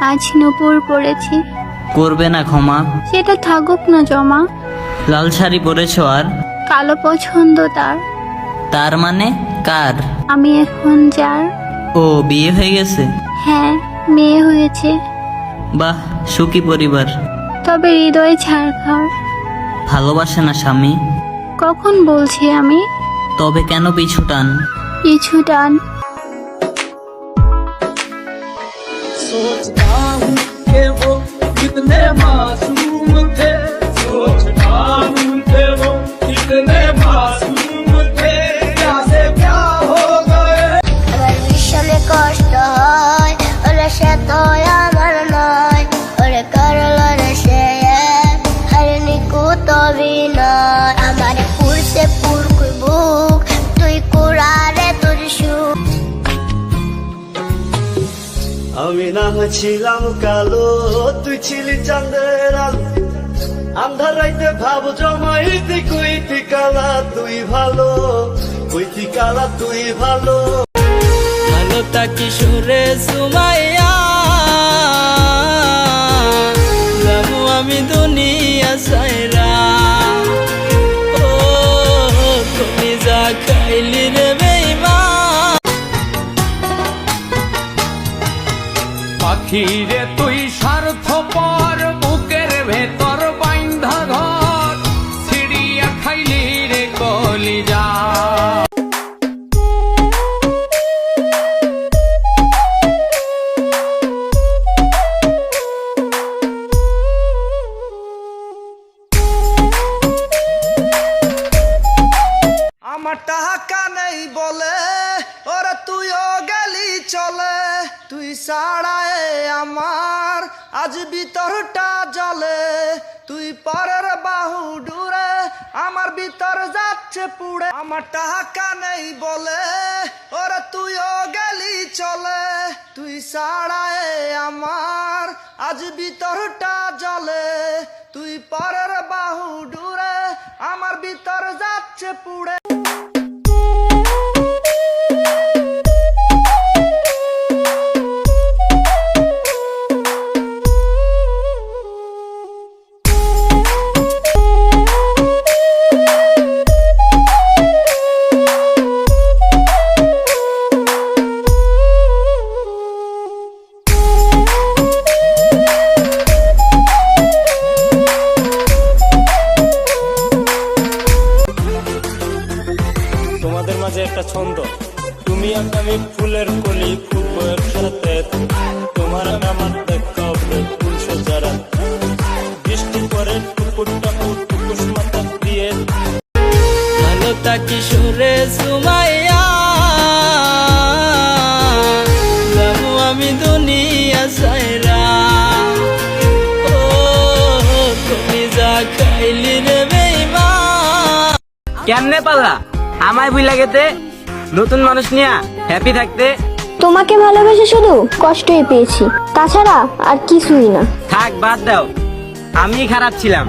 আজ নূপুর পড়েছি। করবে না ক্ষমা? সেটা থাকুক না জমা। লাল শাড়ি পরেছ আর কালো পছন্দ তার। তার মানে কার? আমি এখন যার। ও বিয়ে হয়ে গেছে? হ্যাঁ, মেয়ে হয়েছে। বাহ, সুখী পরিবার। তবে হৃদয় ছাড়খাড়। ভালোবাসে না স্বামী? কখন বলছি আমি? তবে কেন পিছু টান? পিছু টান। सोचता हूँ कि वो कितने मासूम थे, सोचता हूँ कि वो कितने मासूम थे, क्या से क्या हो गए। আমার ভীষণে কষ্ট হয়, ওরে সে তো আমার নয়, ওরে করলো রে সে হারিনি কুত বিনয়। আমার পুরছে পুরকুর বুক, তুই কুড়ারে তোর সুখ। আমি না ছিলাম কালো, তুই ছিলি চাঁদের আলো। আন্ধার রাইতে ভাব জমাইতি কইতি কালা তুই ভালো, কইতি কালা তুই ভালো। ভালো তাকি সুরে সুমাইয়া যাবো আমি দুনিয়া সাইরা। ও তুমি যা খাইলি রে বেঈমান। পাখিরে তুই স্বার্থপর, বুকের ভেতর বাইন্ধা ঘর, ছিড়িয়া খাইলি রে কলিজা। আমার টাকা নেই বলে ওরা তুইও গেলি চলে, তুই ছাড়ায় আমার আজ ভিতরটা জ্বলে। তুই পরের বাহু ডুরে আমার ভিতর যাচ্ছে পুড়ে। আমার টাকা নেই বলে ওরা তুইও গেলি চলে, তুই ছাড়ায় আমার আজ ভিতরটা জ্বলে। তুই পরের বাহু ডুরে আমার ভিতর যাচ্ছে পুড়ে। তোমাদের মাঝে একটা ছন্দ, তুমি আর আমি ফুলের কলি, ফুটবো একসাথে। তোমার আর আমার দেখা হবে ফুলশো যারা, বৃষ্টি পরে টুকুর টাকুর টুকুস মাথা দিয়ে। ভালো তাকি সুরে সুমাইয়া যাবো আমি দুনিয়া সাইরা। ও তুমি যা খাইলি রে বেঈমান। কেমনে পালা আমায় বুঝলা গেতে, নতুন মানুষ নিয়া হ্যাপি থাকতে। তোমাকে ভালোবেসে শুধু কষ্টই পেয়েছি, তাছাড়া আর কিছুই না। থাক বাদ দাও, আমি খারাপ ছিলাম।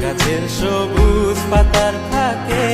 গাছের সবুজ পাতার ফাঁকে